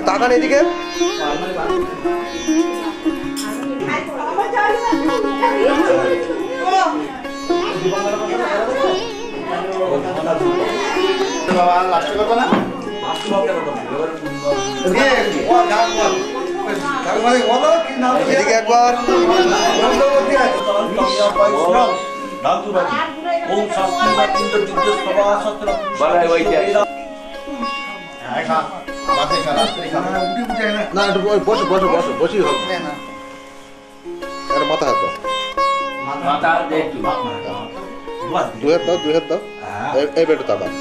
তাকান এদিকে। এদিকে একবার। না বসো বসো বসো বসি হোক মাথা হাত দাও, দু হাত দাও, 2 হাত দাও, এই বেটে তাকান।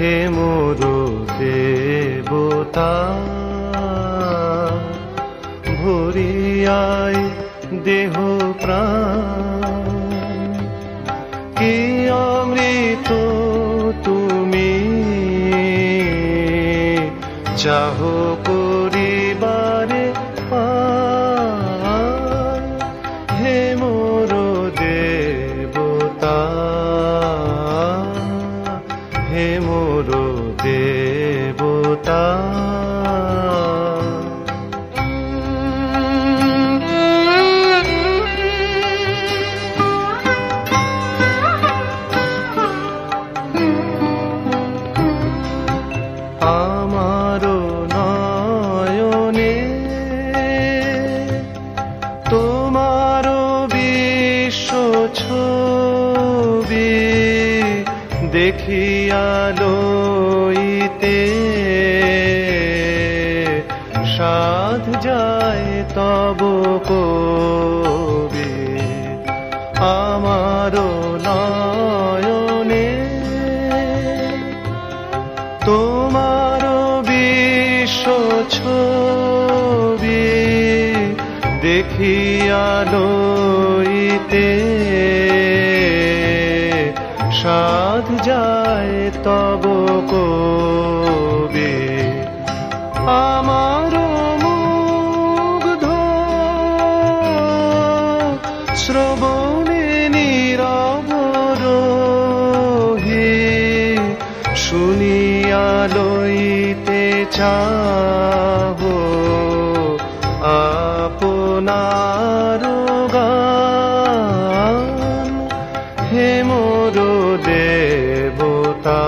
হে মোর দেবতা ভরিয়ায় দেহ প্রাণ কি অমৃত তুমি চাহ পরিবারে পান হে মোর দেবতা হে মোর দেবতা আমারো নয়নে তোমারো বিশ্ব ছবি দেখিয়া লইতে সাধ যায় তব কবি আমারো নয়নে তোমারো বিশ্ব দেখিয়া লইতে সাধ যায় তব কবে আমার মুগ্ধ শ্রবণে নীরব রহি শুনিয়া লইতে চাহো আপনার গান হে মোর দেবতা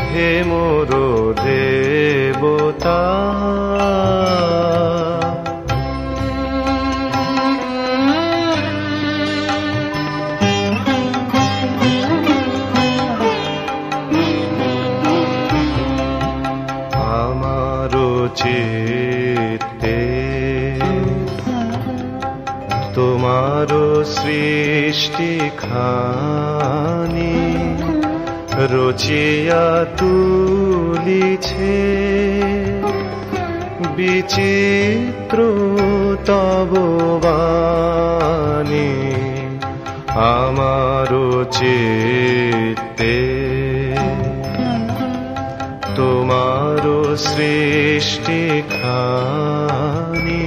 হে মোর দেবতা চিত্তে তোমার সৃষ্টি খানি রচিয়া তুলিছে বিচিত্র তব বাণী আমার চিত্তে তোমার সৃষ্টি খানি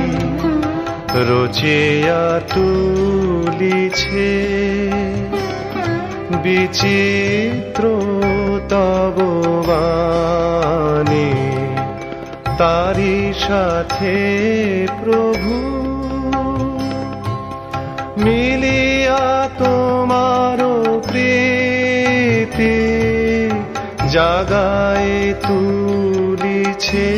রচিয়া তুলিছে বিচিত্র তব বাণী তারি সাথে প্রভু মিলিয়া তোমার প্রীতি জাগায় তুলিছে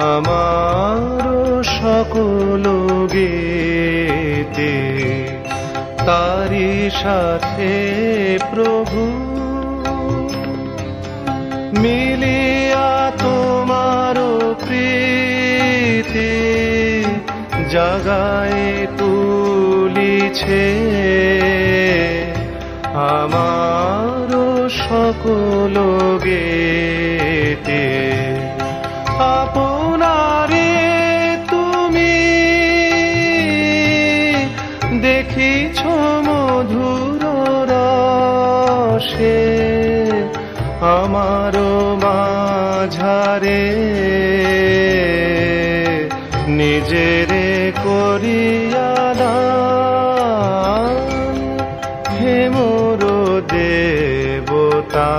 আমার সকল গীতি তারি সাথে প্রভু মিলিয়া তোমার প্রীতি জাগায় তুলিছে আমার সকল গীতি আপনারে তুমি দেখিছ মধুর রসে আমার মাঝারে নিজেরে করিয়া দান হে মোর দেবতা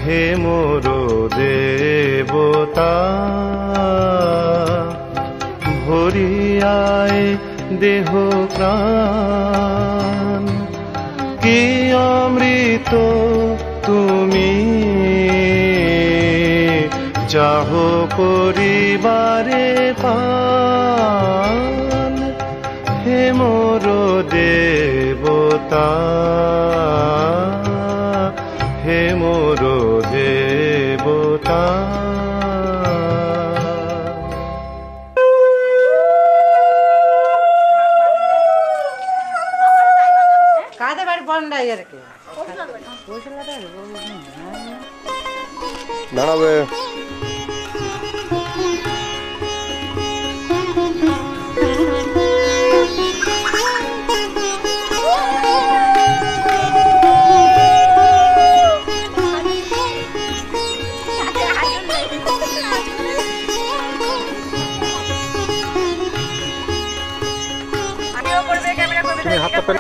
হে মোর দেবতা ভরিয়ায় দেহ প্রাণ কি অমৃত তুমি চাহ করিবারে পান হে মোর দেবতা হে মোর দেবতা কাদের বাড়ি বন্ডাই আর কি দাঁড়াবে হাতটা পেলে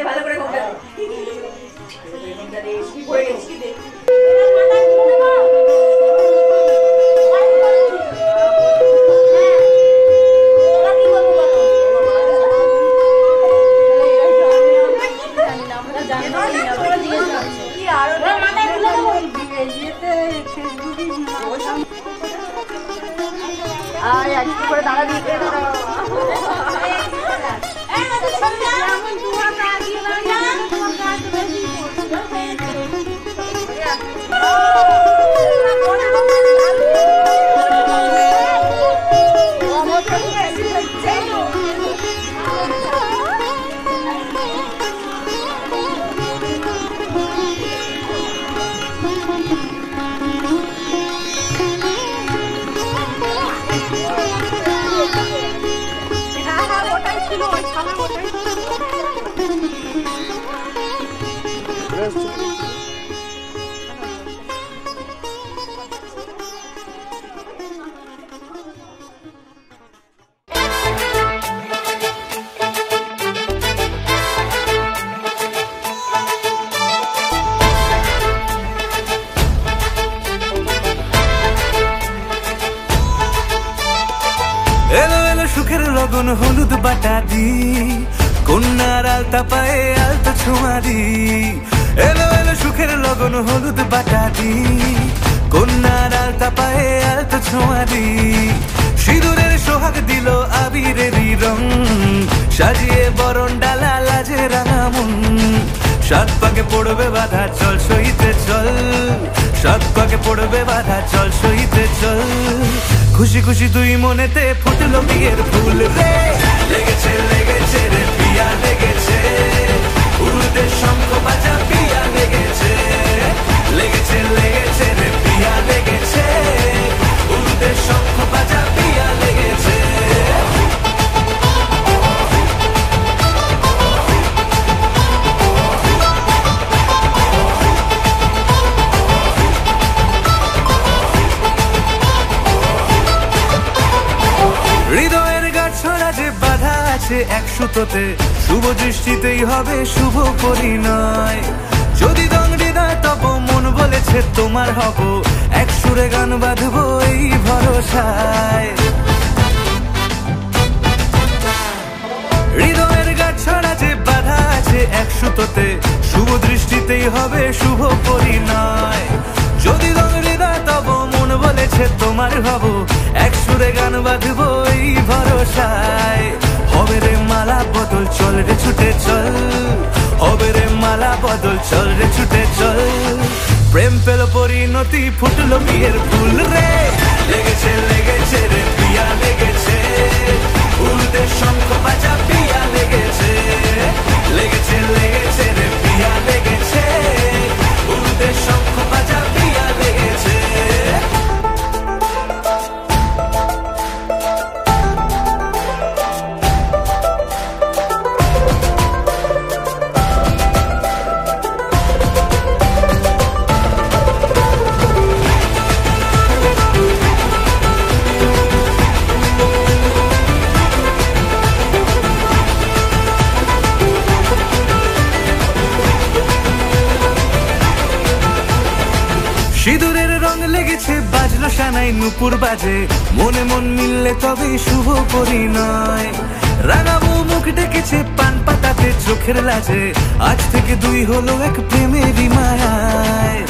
ভালো করে লগন হলুদ বাটা দি কন্যার আলতা পায়ে আলতা ছোঁয়া দি এলো এলো সুখের লগন হলুদ বাটা দি কন্যার আলতা পায়ে আলতা ছোঁয়া দি সিঁদুরের সোহাগ দিল আবিরেরই রং সাজিয়ে বরণ ডালা লাজে রাঙা মন সাত পাকে পড়বে বাধা চল সইতে চল সাত পাকে পড়বে বাধা চল সইতে চল খুশি খুশি দুই মনেতে ফুটলো বিয়ের ফুল রে লেগেছে লেগেছে রে পিয়া লেগেছে উলুদের শঙ্খ বাজা পিয়া লেগেছে লেগেছে লেগেছে রে পিয়া লেগেছে উলুদের শঙ্খ বাজা পিয়া লেগেছে হৃদয়ের গাছড়া যে বাধা আছে এক সুতোতে শুভ দৃষ্টিতেই হবে শুভ পরিণয় যদি দংড়ি দেয় তব মন বলেছে তোমার হব এক সুরে গান বাঁধবো এই ভরসায় হৃদয়ের গাছড়া যে বাধা আছে এক সুতোতে শুভ দৃষ্টিতেই হবে শুভ পরিণয় যদি দংড়ি দেয় তব মন বলেছে তোমার হব এক সুরে গান বাঁধবো এই ভরসায় হবে রে মালা বদল চল রে ছুটে চল হবে রে মালা বদল চল রে ছুটে চল প্রেম পেল পরিণতি ফুটলো বিয়ের ফুল রে লেগেছে লেগেছে রে পিয়া লেগেছে উলুদের শঙ্খ বাজা পিয়া লেগেছে লেগেছে লেগেছে রে পিয়া লেগেছে উলুদের শঙ্খ বাজা পিয়া লেগেছে সিঁদুরের রং লেগেছে বাজলো সানাই নুপুর বাজে মনে মন মিললে তবে শুভ পরিণয় রাঙাবো মুখ ডেকেছে পান পাতাতে চোখের লাজে আজ থেকে দুই হলো এক প্রেমেরই মায়ায়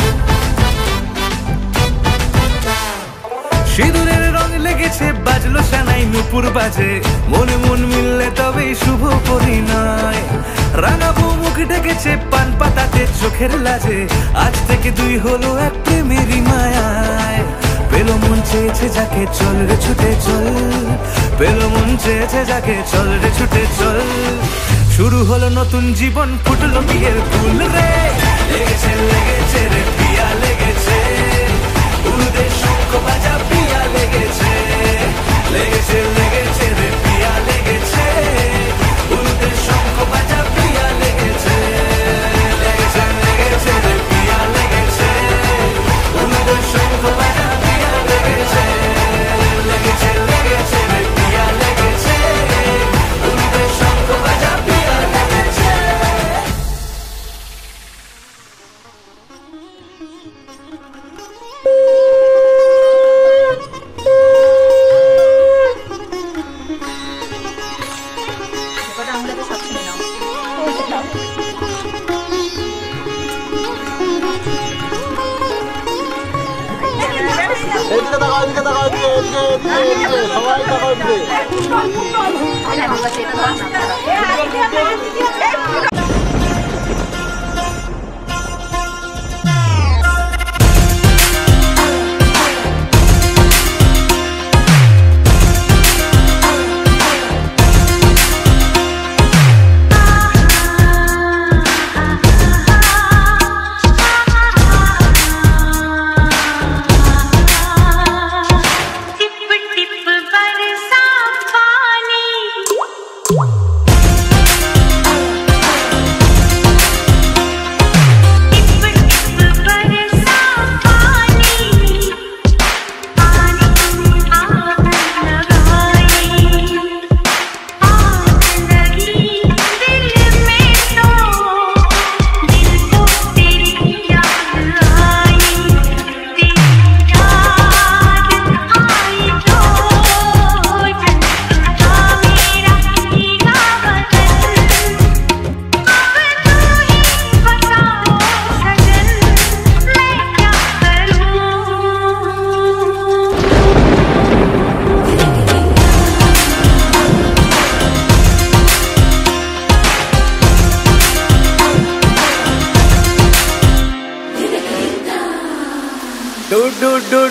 সিঁদুরের রং লেগেছে বাজলো সানাই নুপুর বাজে মনে মন মিললে তবে শুভ পরিণয় রাঙাবো মুখ ডেকেছে পান পাতাতে চোখের লাজে আজ থেকে দুই হলো এক প্রেমেরই মায়ায় পেল মন চেয়েছে যাকে চল রে ছুটে চল পেল মন চেয়েছে যাকে চল রে ছুটে চল শুরু হলো নতুন জীবন ফুটলো বিয়ের ফুল রে লেগেছে লেগেছে রে পিয়া লেগেছে উলুদের শঙ্খ বাজা পিয়া লেগেছে লেগেছে লেগেছে রে পিয়া লেগেছে উলুদের শঙ্খ বাজা পিয়া লেগেছে লেগেছে লেগেছে রে পিয়া লেগেছে উলুদের শঙ্খ বাজা পিয়া লেগেছে লেগেছে লেগেছে রে পিয়া লেগেছে উলুদের শঙ্খ বাজা পিয়া লেগেছে এদিকে তাকাও, এদিকে তাকাও, এদিকে সবাই তাকাও এদিকে।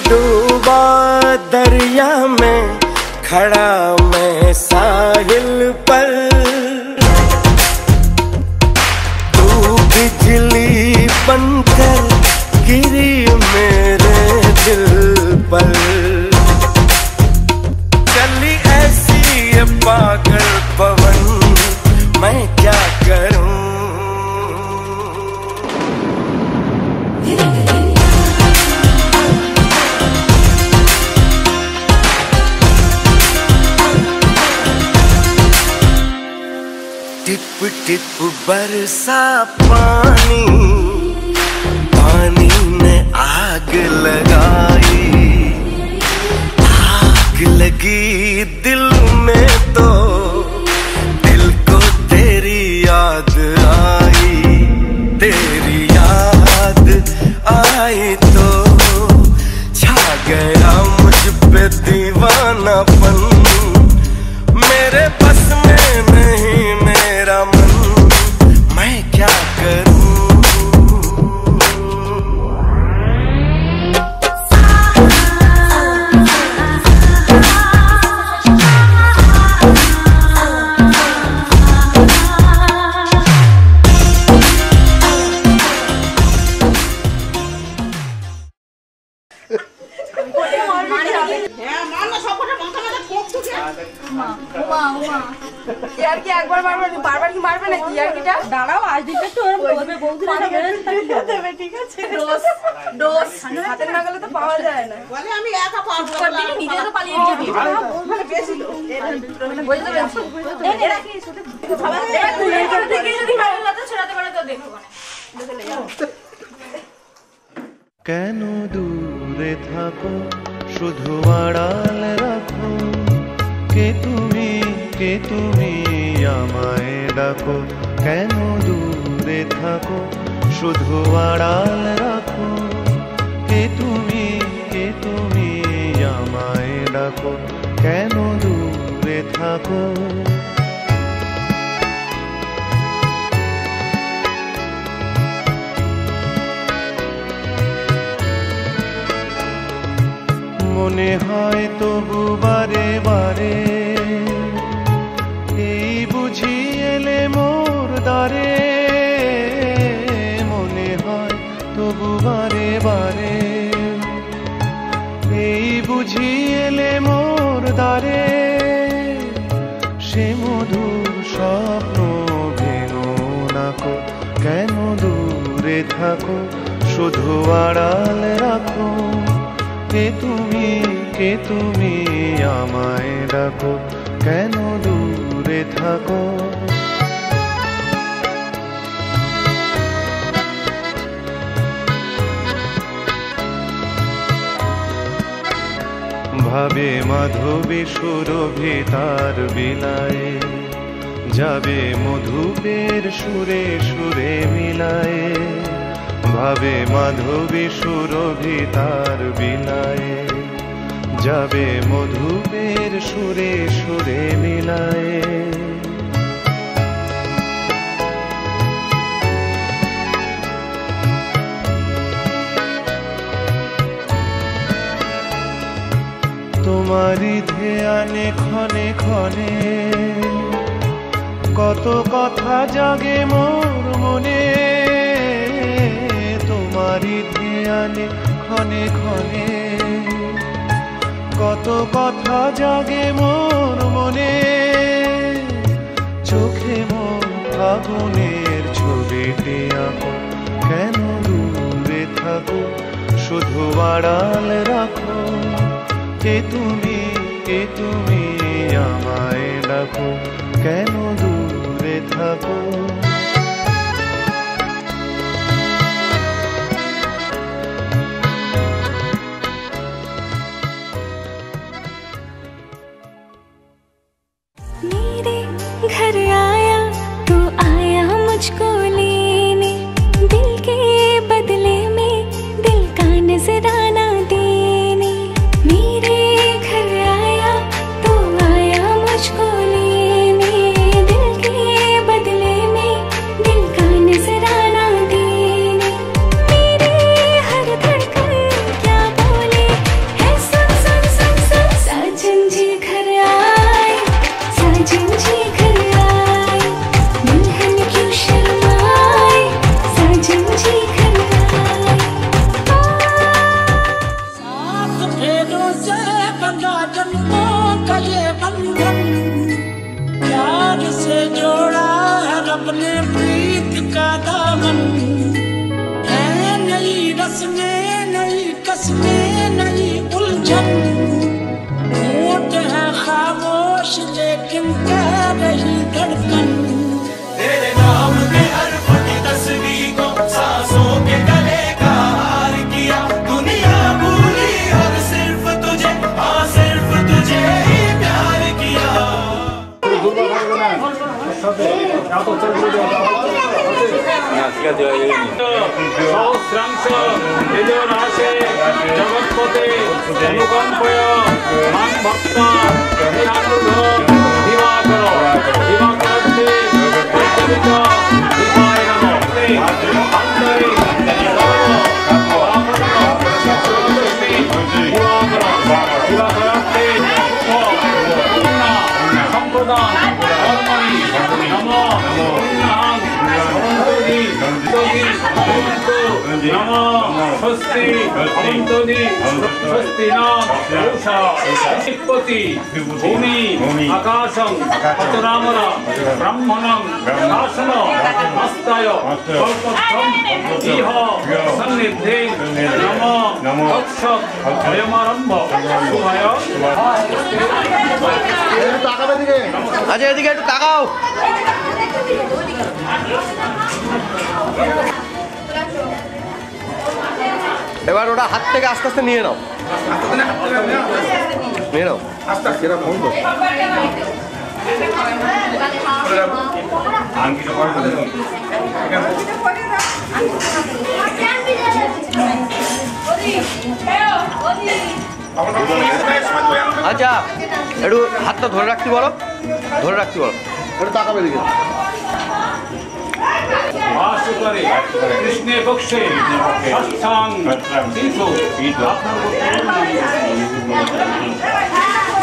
डूबा दरिया में खड़ा मैं साहिल पर, तू बिजली बनकर गिरी मेरे दिल पर। चली ऐसी ये पागल पवन मैं क्या करूं। टिप टिप बरसा पानी, पानी ने आग लगाई, आग लगी दिल में तो दिल को तेरी याद आई, तेरी याद आई तो छा गया मुझ पे दीवानापन। मेरे बस में नहीं मेरा मन, मैं क्या करूं। একবার বারবার কি মারবে নাকি? ইয়ার্কিটা দাঁড়াও, আজ দিনটা তো বলবে বৌদিরা দেবে, ঠিক আছে? ডোজ ডোজ হাতে না গেলে তো পাওয়া যায় না। বলে আমি একা পারবো না, নিজে তো পালিয়ে যাবি। মানে বেশি লোক বুঝতে পেরেছি। এরা কি শুধু খাবার থেকে যদি ভালো না তো ছড়াতে পারে তো দেখো না। কেন দূরে থাকো শুধু আড়াল রাখো, কে তুমি আমায় ডাকো। কেন দূরে থাকো শুধু আড়াল রাখো, কে তুমি আমায় ডাকো। কেন দূরে থাকো। মনে হয় তবু বারে বারে, এই বুঝি এলে মোর দ্বারে। মনে হয় তবু বারে বারে, এই বুঝি এলে মোর দ্বারে। সে মধুর স্বপ্ন ভেঙো নাকো, কেন দূরে থাকো শুধু আড়াল রাখো। কে তুমি আমায় ডাকো, কেন দূরে থাকো। ভাবে মাধবী সুরভি তার বিলায়ে, যাবে মধুপের সুরে সুরে মিলায়ে, ভাবে মাধবী সুরভিতার বিলায়ে, যাবে মধুপের সুরে সুরে মিলায়ে। তোমারি ধ্যানে ক্ষণে ক্ষণে কত কথা জাগে মোর মনে, তোমারি ধ্যানে ক্ষণে ক্ষণে কত কথা জাগে মোর মনে। চোখে মোর ফাগুনের ছবিটি আঁকো, কেন দূরে থাকো শুধু আড়াল রাখো। কে তুমি আমায় ডাকো, কেন দূরে থাকো। मेरे घर आया तो आया मुझको लेने, दिल के बदले में दिल का नजराना देने। मेरे घर आया तो आया मुझको लेने, दिल के बदले में दिल का नजराना देने। मेरे हर धड़कन क्या बोले है, सुन सुन सुन सुन। साजन जी घर आए, साजन जी घर आए, दुल्हन क्यों शर्माए, साजन जी घर आए। सात फेरों से बंधा जन्मों का ये बंधन, प्यार से जोड़ा है रब ने प्रीत का दामन। है नई रस्में नई कस्में नई उलझन, होठ है खामोश लेकिन कह रही धड़कन। तेरे नाम के हर्फ की तस्वीर को सांसों के गले का हार किया, दुनिया भूली और सिर्फ तुझे, हाँ सिर्फ तुझे ही प्यार किया। সহস্রাংশ তেজরাশে জগৎপতে অনুকম্পয় মাং ভক্ত বিহারুধ দিবাকর দিবাকরতে পরিচালিত দিবায় নমঃ। অন্তরে দিবাকরতে সম্প্রদান কর্মণি নমঃ। স্বস্তি অন্তরি স্বস্তি নাষা শিবপতি ভূমি আকাশং পতরামরা ব্রাহ্মণং শাসন আস্তায় কল্পস্থম ইহ সন্নিধে নমঃ। তৎসৎ অয়মারম্ভ শুভায়। আচ্ছা এদিকে একটু তাকাও। এবার ওটা হাত থেকে আস্তে আস্তে নিয়ে নাও, নিয়ে নাও আস্তে আস্তে। আচ্ছা একটু হাতটা ধরে রাখতে বলো, ধরে রাখতে বলো, একটু তাকাবে দিকে। वास करे कृष्णे पक्षे षष्ठांग तीर्थो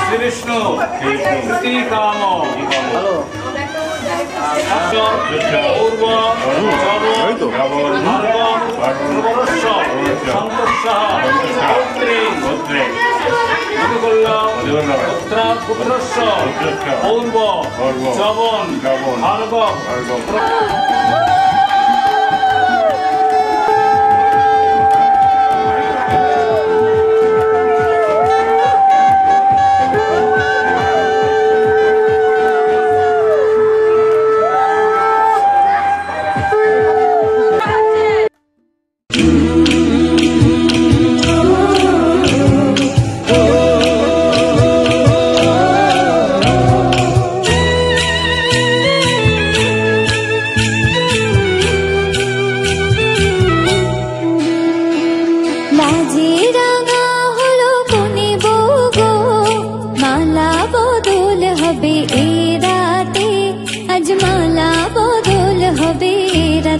श्री विष्णु कृति काम पूर्व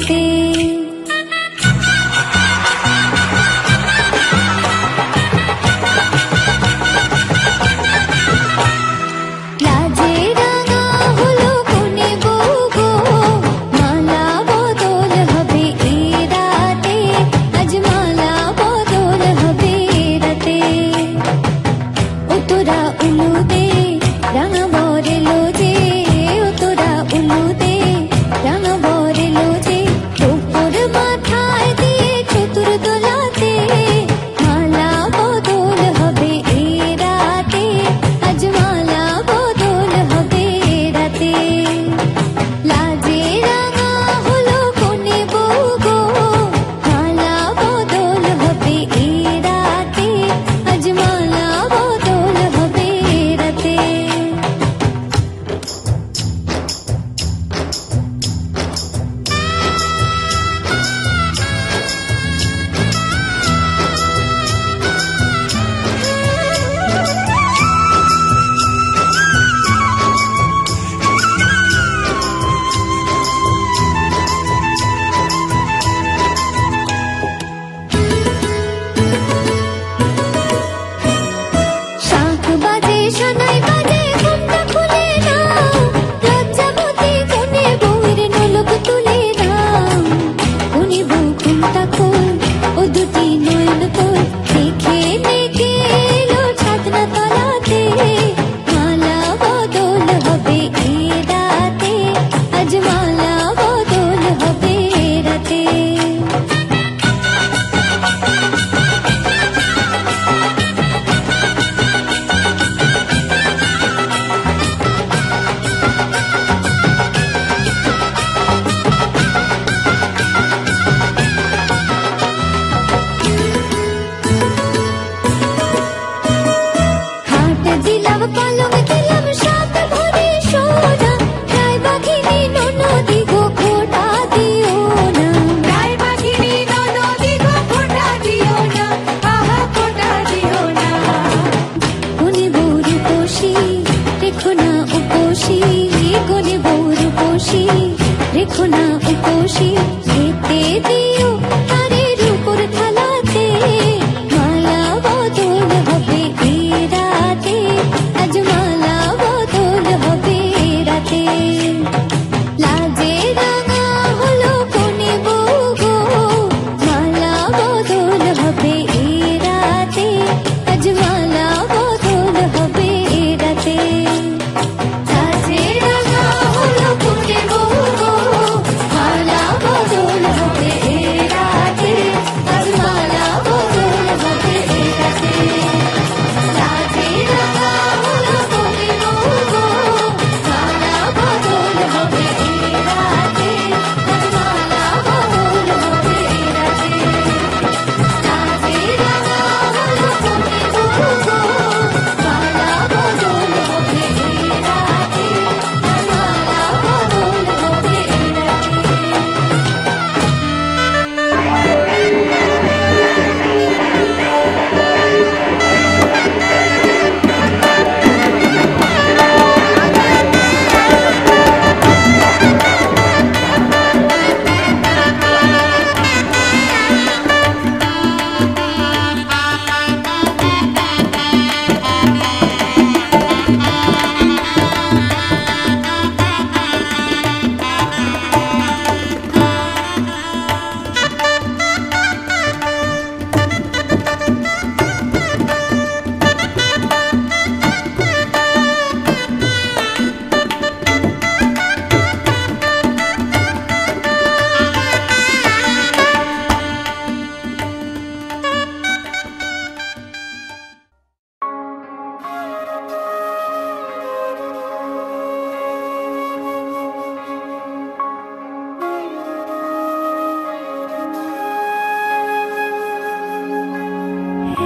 রাতে লাজে রাঙা হলো কোনে বউ গো মালা বদল হবে এই রাতে আজ মালা বদল হবে রাতে ও তোরা উলু দে রাঙা বরে লোজে ও তোরা উলু দে রাঙা বরে লোজে উপর মাথায় দিয়ে চতুর দোলাতে মালা বদল হবে এই রাতে আজ মালা বদল হবে রাতে লাজে রাঙা হলো কোনে বউ গো মালা বদল হবে এই রাতে আজ মালা বদল হবে রাতে শাঁখ বাজে সানাই বাজে ঘুমটা খুলে নাও লজ্জাবতী কোনে বউয়ের নলক তুলে নাও কোনে বউ ঘুমটা খোল ও দুটি নয়ন তোল দেখে দেখে এলো ছাদনা তলাতে মালা বদল হবে এই রাতে আজ মালা বদল হবে রাতে হাট দিলাম পালং দিলাম সাত ভরে সোনা রায় বাঘিনী ননদি গো খোটা দিও না রায় বাঘিনী ননদি গো খোটা দিও না আহা খোটা দিও না কোনে বউর উপসী রেখো না উপসী কোনে বউর উপসী রেখো না উপসী খেতে দিও তারের উপর থালাতে মালা বদল হবে এই রাতে আজ মালা বদল হবে রাতে লাজে রাঙা হলো কোনে বউ গো মালা বদল হবে এই রাতে আজ মালা বদল হবে রাতে লাজে রাঙা হলো কোনে বউ গো মালা বদল হবে এই রাতে আজ মালা বদল হবে রাতে লাজে রাঙা হলো কোনে বউ গো মালা বদল হবে এই রাতে আজ মালা বদল হবে রাতে লাজে রাঙা হলো কোনে বউ গো মালা বদল হবে এই রাতে আজ মালা বদল হবে রাতে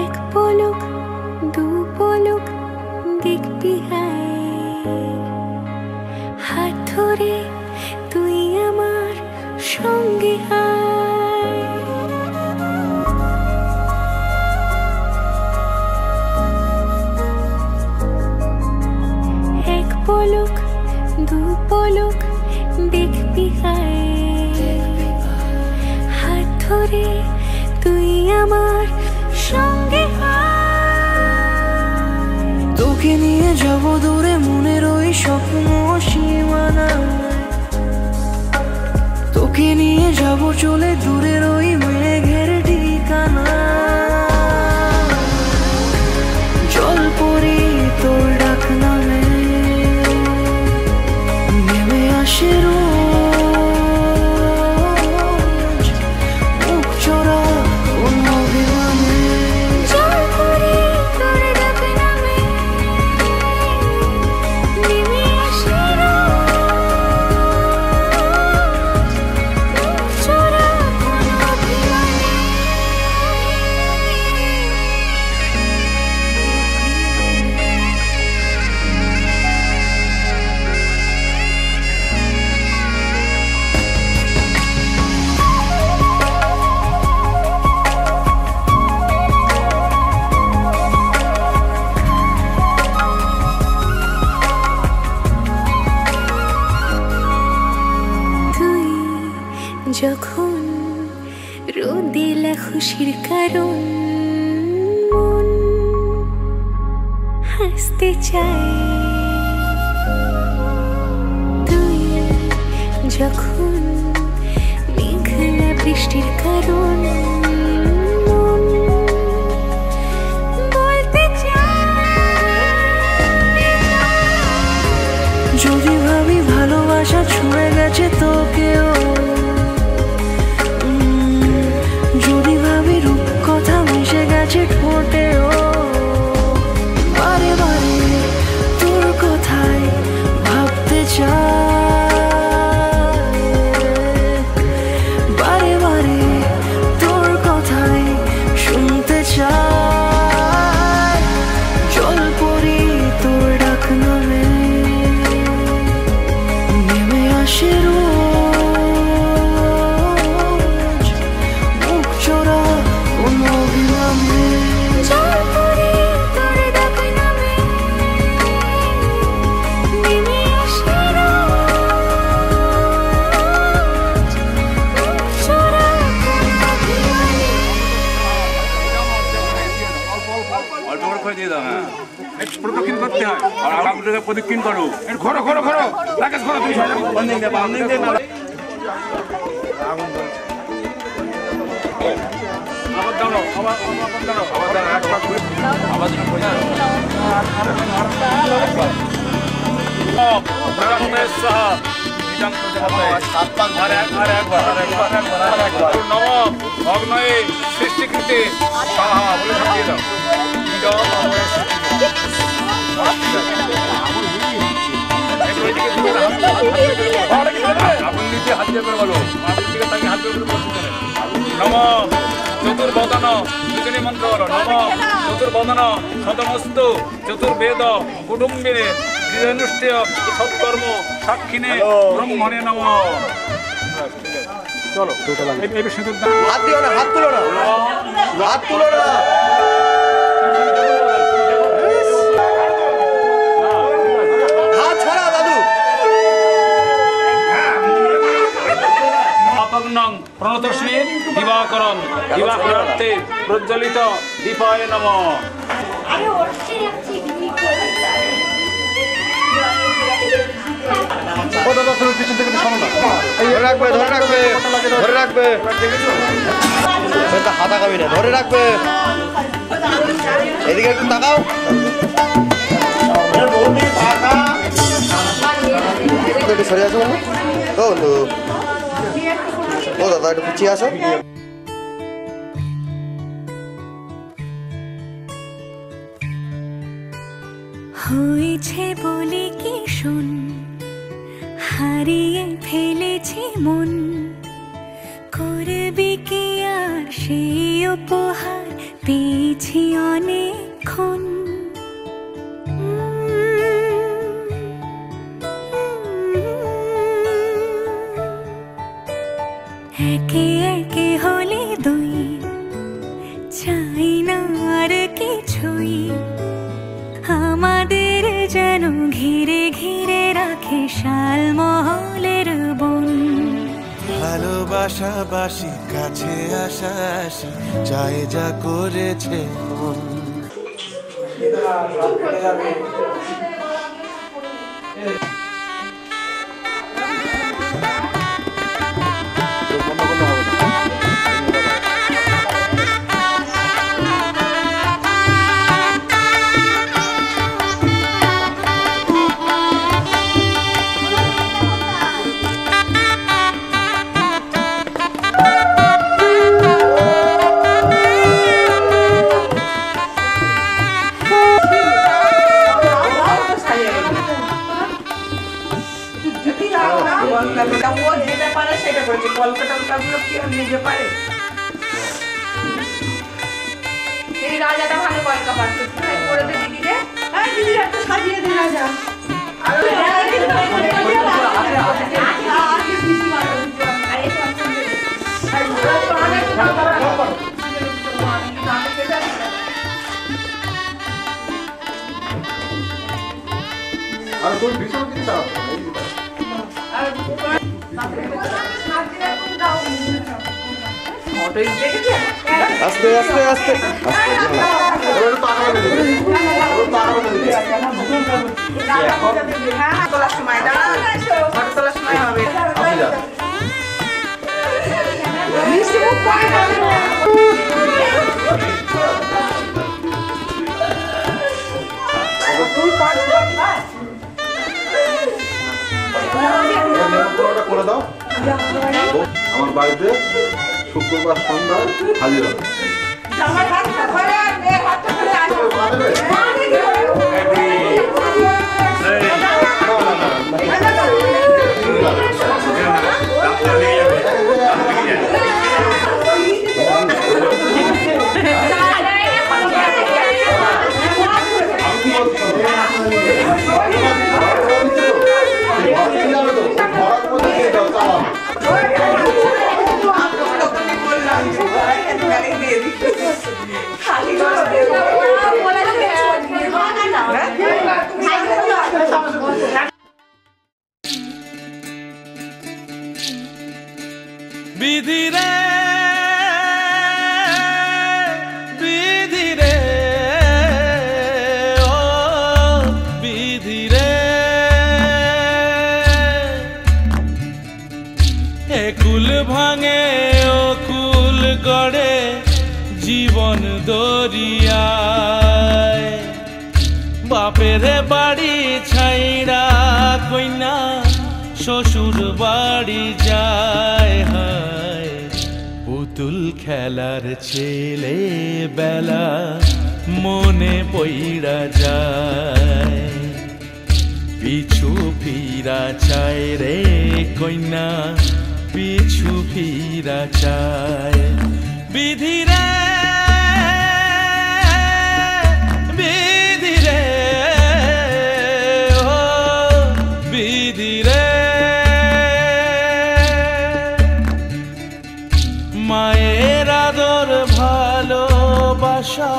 এক পলক দু পলক দেখবি হাত ধরে তুই আমার সঙ্গে আয় এক পলক দু পলক দেখবি হায় নিয়ে যাব দূরে মনের ওই স্বপ্ন সীমানায়, তোকে নিয়ে যাব চলে দূরের ওই মেঘের ঠিকানা। জল পরি তোর ডাক নামে নেমে আসে রোজ, মুখ চোরা কোন অভিমানে। জল পরি তোর ডাক নামে নেমে আসে রোজ, চোরা কোন অভিমানে। তুই যখন রোদেলা খুশির কারণ, মন হাসতে চায়। তুই যখন মেঘলা বৃষ্টির কারণ, মন বলতে চায়। যদি ভাবি ভালোবাসা ছুঁয়ে গেছে তোকেও, যদি ভাবি রূপকথা মিশে গেছে ঠোঁটেও, বারে বারে তোর কথায় ভাবতে চাই, বারে বারে তোর কথায় শুনতে চাই। জল পরি তোর ডাক নামে নেমে আসে রোজ, মুখ চোরা কোন অভিমানে। জল পরি তোর ডাক নামে নেমে আসে রোজ, মুখ চোরা কোন অভিমানে। অল্প করে করে দিয়ে দাও। হ্যাঁ, একটু প্রদক্ষিণ করতে হয় আর আগুনটাকে প্রদক্ষিণ করো। ঘোরো ঘোরো ঘোরো, রাকেশ ঘোরো তুমি। বন্ধন দে বন্ধন দে না। আবার দাও আবার দাও আবার দাও এক পাক ঘুরে আবার দিন করে দাও। নমঃ সাহা নিজাম করতে হবে। সাত পাক আর একবার নম অগ্নয়ে সৃষ্টিকৃতে সাহা বলে দিয়ে দাও। আগুন নিচে হাত দিয়ে করে বলো। আগুন দিকে তাকে হাত দিয়ে বলতে নম চতুর্বদন দুজনে মন্ত্র বলো। নম চতুর্বদন সদমস্তু চতুর্বেদ কুটুম্বিনে গৃহানুষ্ঠেয় সৎকর্ম সাক্ষিণে ব্রহ্মণে নম। চলো এই সিঁদুর দাও। হাত দিও না, হাত তুলো না, হাত তুলো না। হাত ছড়া দাদু। আপগ্নং প্রণতশ্রী দিবাকরণ দিবাকরার্থে প্রজ্বলিত দীপায় নম। ও দাদা তুমি পিছন থেকে শোনো না। ধরে রাখবে ধরে রাখবে ধরে রাখবে, হাতা খাবি না, ধরে রাখবে। এদিকে একটু তাকাও। একটু সরে আসো বন্ধু। ও বন্ধু, ও দাদা একটু পিছিয়ে আসো। হয়েছে বলে কি শোন, হারিয়ে ফেলেছি মন, করবি কি আর সেই উপহার পেয়েছি অনেকক্ষণ। একে একে হলে দুই, চাই না আর কিছুই, আমাদের যেন ঘিরে ঘিরে রাখে শালমহলের বন। ভালোবাসাবাসি কাছে আসা আসি চাই যা করেছে মন। এই রাজাটা ভালো কলকা পাচ্ছে তুই করে দে দিদি রে এই দিদি একটা সাজিয়ে দে রাজা আর তোর ভীষণ কিন্তু আস্তে আস্তে আস্তে তোলার সময় দাঁড়া ফটো তোলার সময় হবে করে দাও আমার বাড়িতে শুক্রবার সন্ধ্যায় হাজির হবে আমার হাতটা ধরে মেয়ের হাতটা ধরে বিধি রে বিধি রে ও বিধি রে একুল ভাঙে ও কুল গড়ে জীবন দরিয়ায় বাপের বাড়ি ছাইড়া কইনা শ্বশুর বাড়ি যায় হায় পুতুল খেলার ছেলে বেলা মনে পইড়া যায় পিছু ফিরা চায় রে কইনা পিছু ফিরা চায় বিধি রে বিধি রে ও বিধি রে মায়ের আদর ভালোবাসা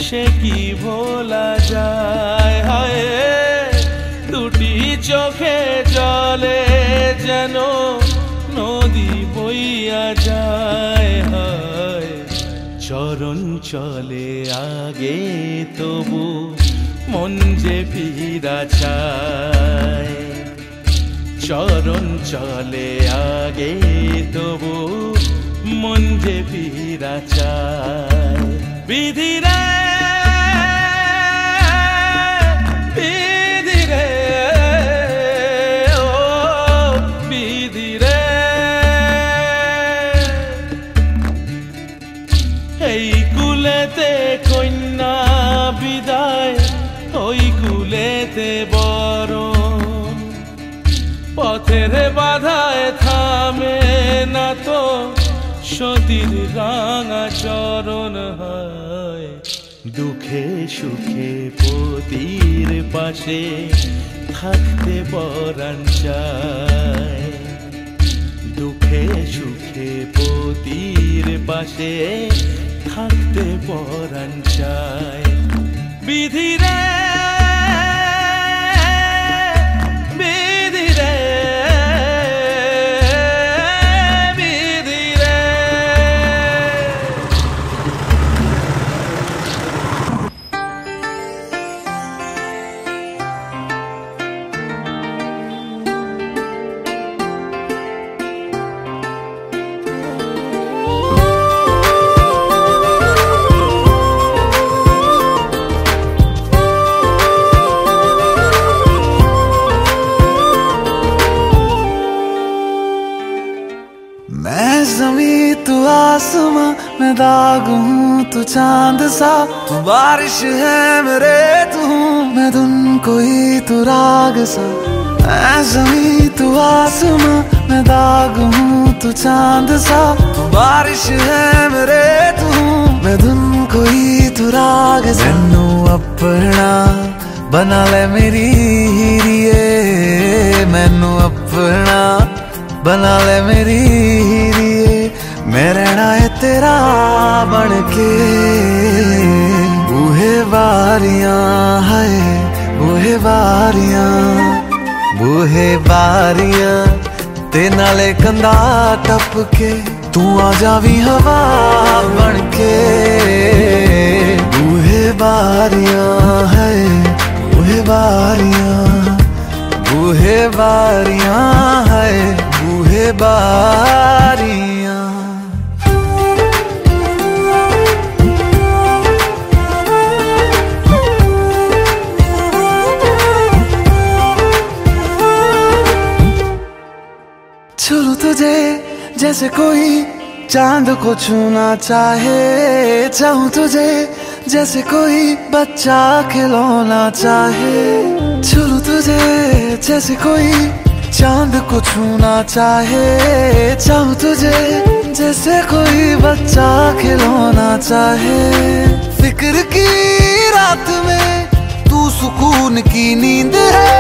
সে কি ভোলা যায় হায় দুটি চোখে জলে যেন নদী বইয়া যায় হায় চরণ চলে আগে তবু মন যে ফিরা চায় চরণ চলে আগে তবু মন যে ফিরা চায় বিধি রে বিধি রে ও বিধি রে এই কুলেতে কন্যা বিদায় ওই কুলেতে বরণ পথের বাধায় থামে না তো সতীর রাঙা চরণ হয় দুঃখে সুখে পতির পাশে থাকতে পরাণ চায় দুঃখে সুখে পতির পাশে থাকতে পরাণ চায় বিধি রে বিধি রে বিধি রে मैं ज़मीं तू आसमां, मैं दाग हूँ तू चांद सा, तू बारिश है मेरे तू हूँ मैं धुन कोई तू राग सा। मैं ज़मीं तू आसमां, मैं दाग हूँ तू चांद सा, तू बारिश है मेरे तू हूँ मैं धुन कोई तू राग सा। मैनू अपना बना ले मेरी हीरिए, मैनू अपना बना ले मेरी हीरिए, मैं रहना है तेरा बन के। बूहे बारियां है बूहे बारियां, बूहे बारियां ते नाले कंधा टप के, तू आ जावी हवा बन के। बूहे बारियां है बूहे बारियां, बूहे बारियां है बूहे बारियां। छू तुझे जैसे कोई चांद को छूना चाहे, चाहूं तुझे जैसे कोई बच्चा खिलौना चाहे। छू तुझे जैसे कोई चांद को छूना चाहे, चाहूं तुझे जैसे कोई बच्चा खिलौना चाहे। फिक्र की रात में तू सुकून की नींद है,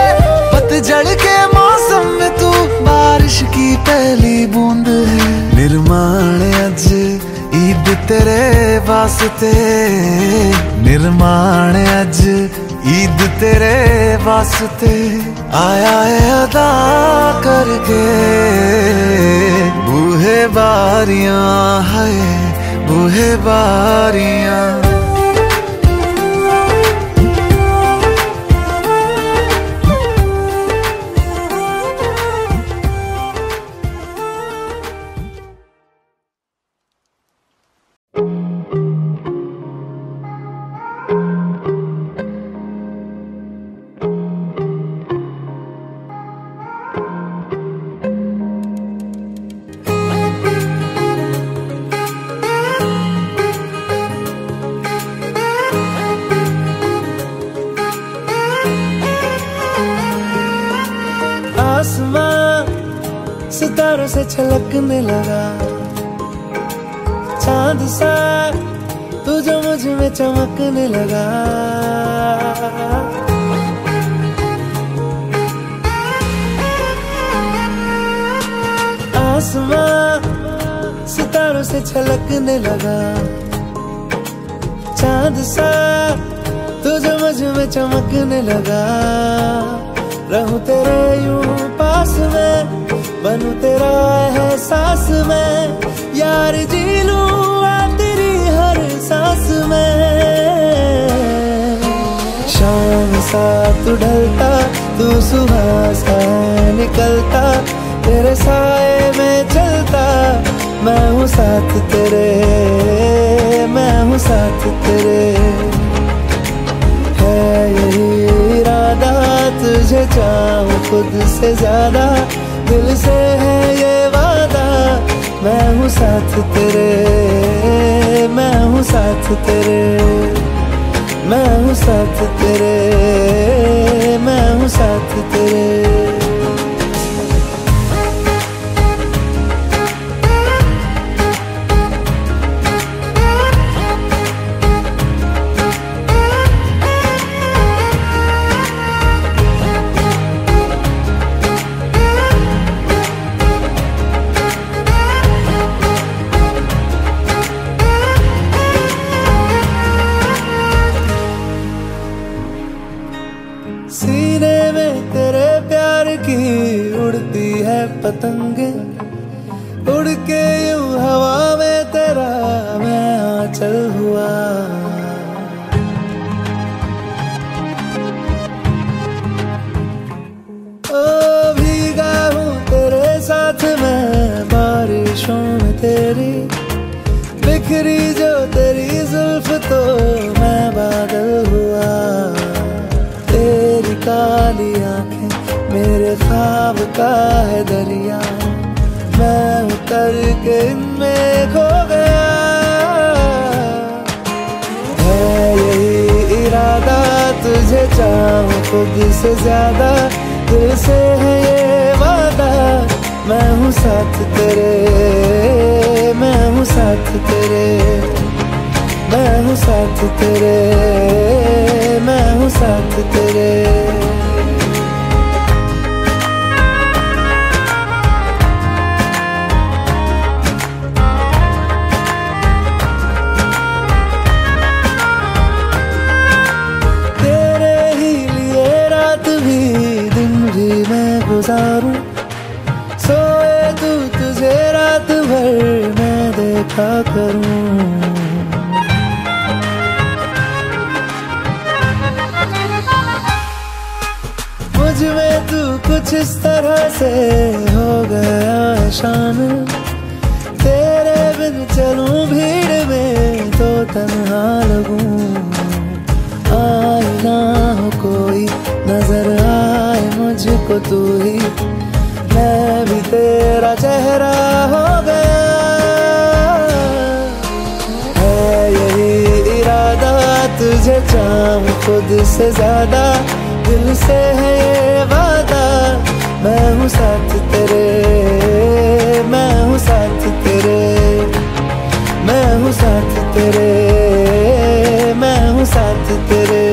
पतझड़ के मौसम में तू बारिश की पहली बूंद है। निर्माण अज ईद तेरे वास्ते, निर्माण अज ईद तेरे वास्ते, आया है अदा करके। बूहे बारियां है बूहे बारियां, सितारों से छलकने लगा चांद सा, तू जो मुझ में चमकने लगा। आसमां सितारों से छलकने लगा चांद सा, तू जो मुझ में चमकने लगा। रहूं तेरे यूं पास में, बनूं तेरा एहसास में, यार जी लूं तेरी हर सांस में। शाम सा तू ढलता, तू सुबह सा निकलता, तेरे साए में चलता, मैं हूँ साथ तेरे, मैं हूँ साथ तेरे। है यही इरादा तुझे चाहूं खुद से ज्यादा, दिल से है ये वादा, मैं हूँ साथ तेरे, मैं हूँ साथ तेरे, मैं हूँ साथ तेरे, मैं हूँ साथ तेरे। सीने में तेरे प्यार की उड़ती है पतंगे, उड़ के यूं हवा में तेरा मैं आंचल हुआ। ओ भीगा हूँ तेरे साथ मैं बारिशों में तेरी, बिखरी जो तेरी जुल्फ तो मैं बादल हुआ। तेरी काली आंखें मेरे ख्वाब का है दरिया, मैं करके इनमें खो गया है यही इरादा तुझे चाहूं खुद से ज्यादा दिल से है ये वादा मैं हूँ साथ तेरे मैं हूँ साथ तेरे मैं हूँ साथ तेरे मैं हूँ साथ तेरे गुजारूं सोए तू तुझे रात भर मैं देखा करूं मुझ में तू कुछ इस तरह से हो गया शान तेरे बिन चलूं भीड़ में तो तन्हा लगूं आए ना हो कोई नजर आए मुझको तू ही मैं भी तेरा चेहरा हो गया है यही इरादा तुझे चाहूं खुद से ज्यादा दिल से है ये वादा मैं हूँ साथ तेरे मैं हूँ साथ तेरे मैं हूँ साथ तेरे मैं हूँ साथ तेरे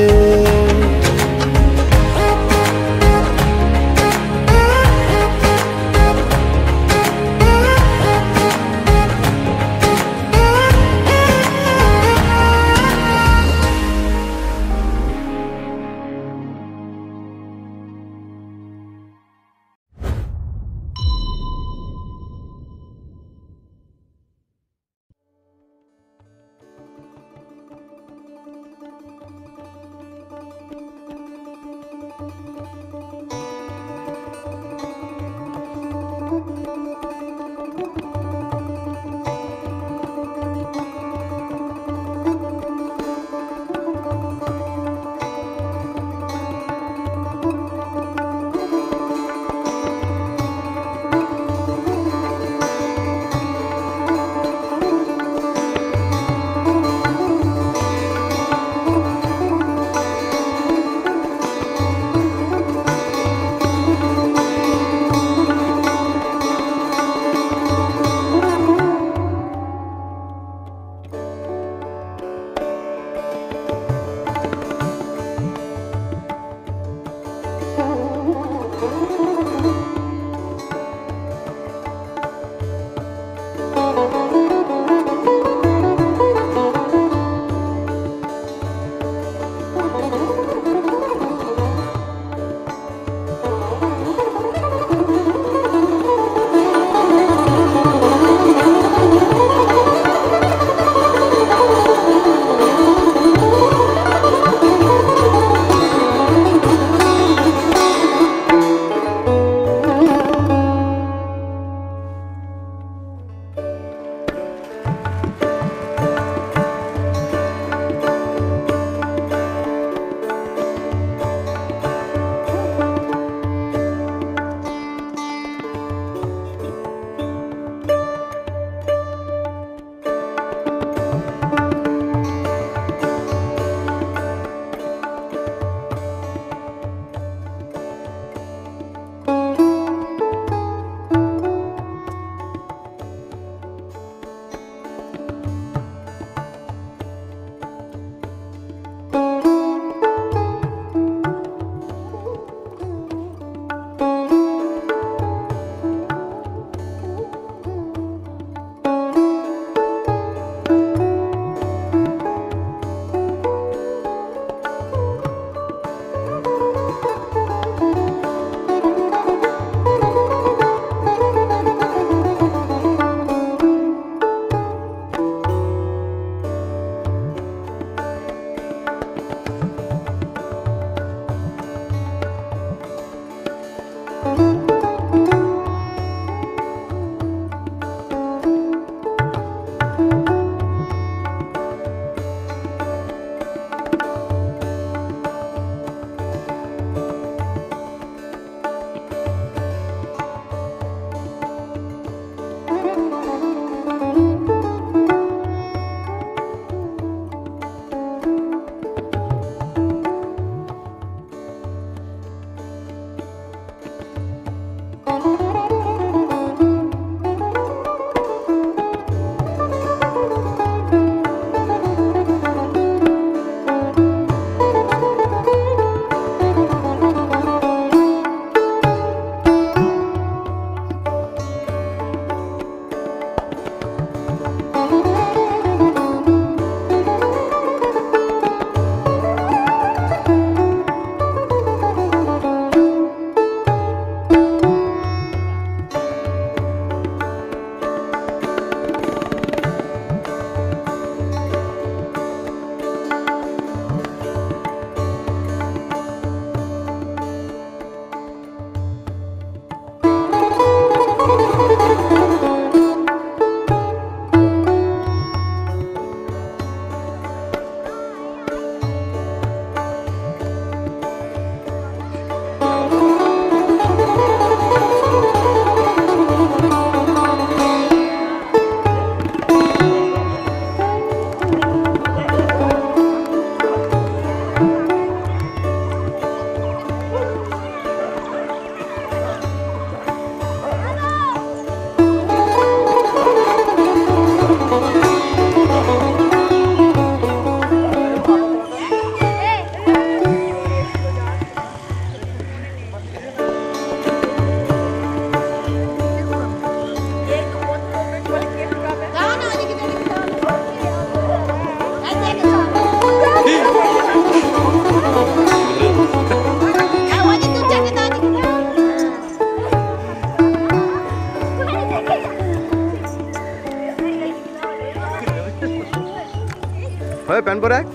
ওই প্যান পরে আয়।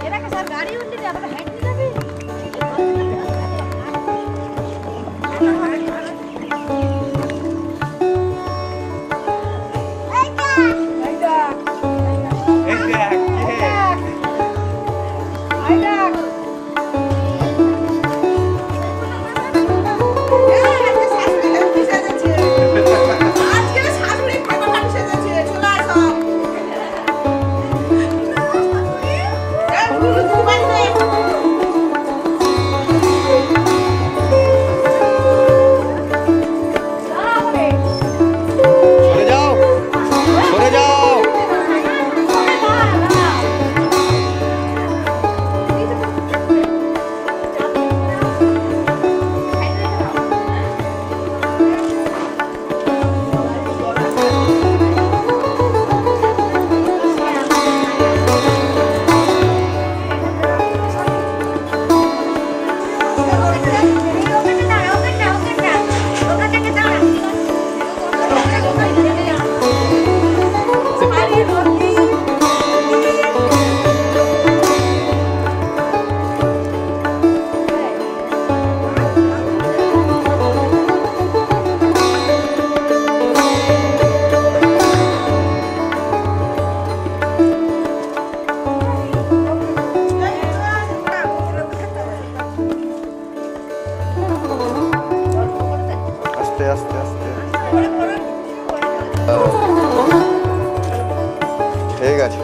এটাকে স্যার গাড়ি উঠলে যাবে হেঁটে যাবে সরে যাও, সরে যাও। আস্তে আস্তে আস্তে। ঠিক আছে।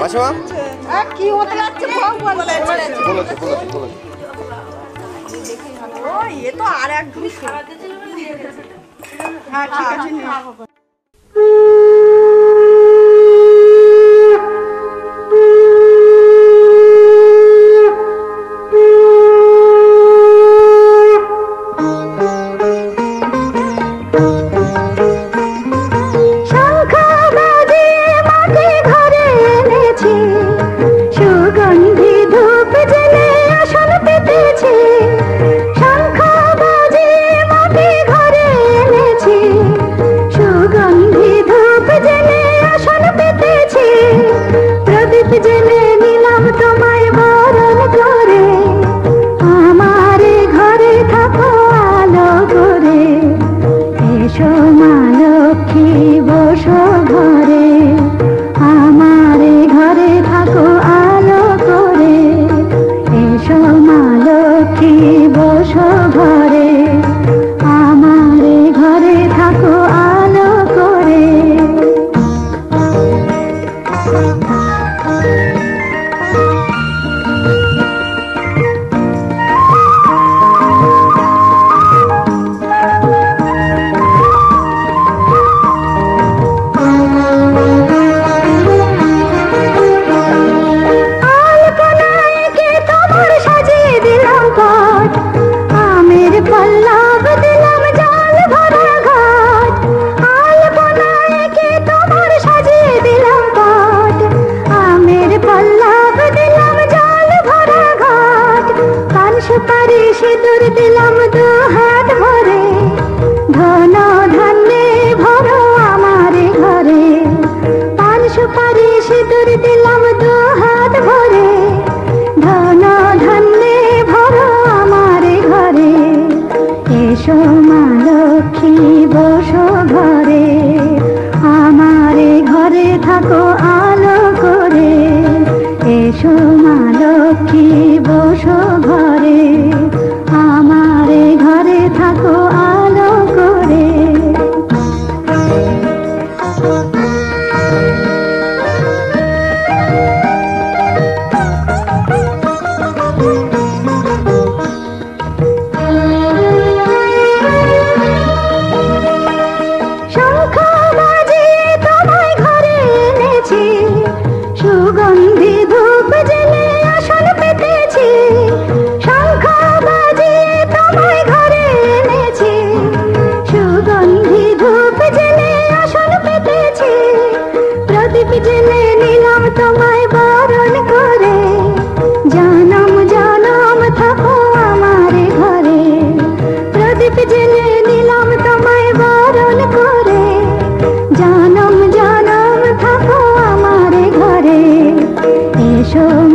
মাসিমা কি হতে যাচ্ছে বলেছে বলেছে বলেছে বলেছে। ও এ তো আর এক ঘুষ। হ্যাঁ ঠিক আছে।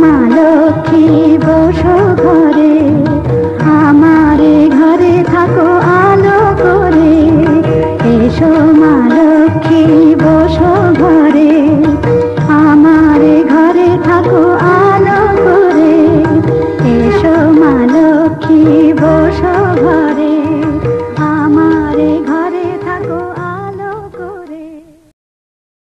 মা লক্ষ্মী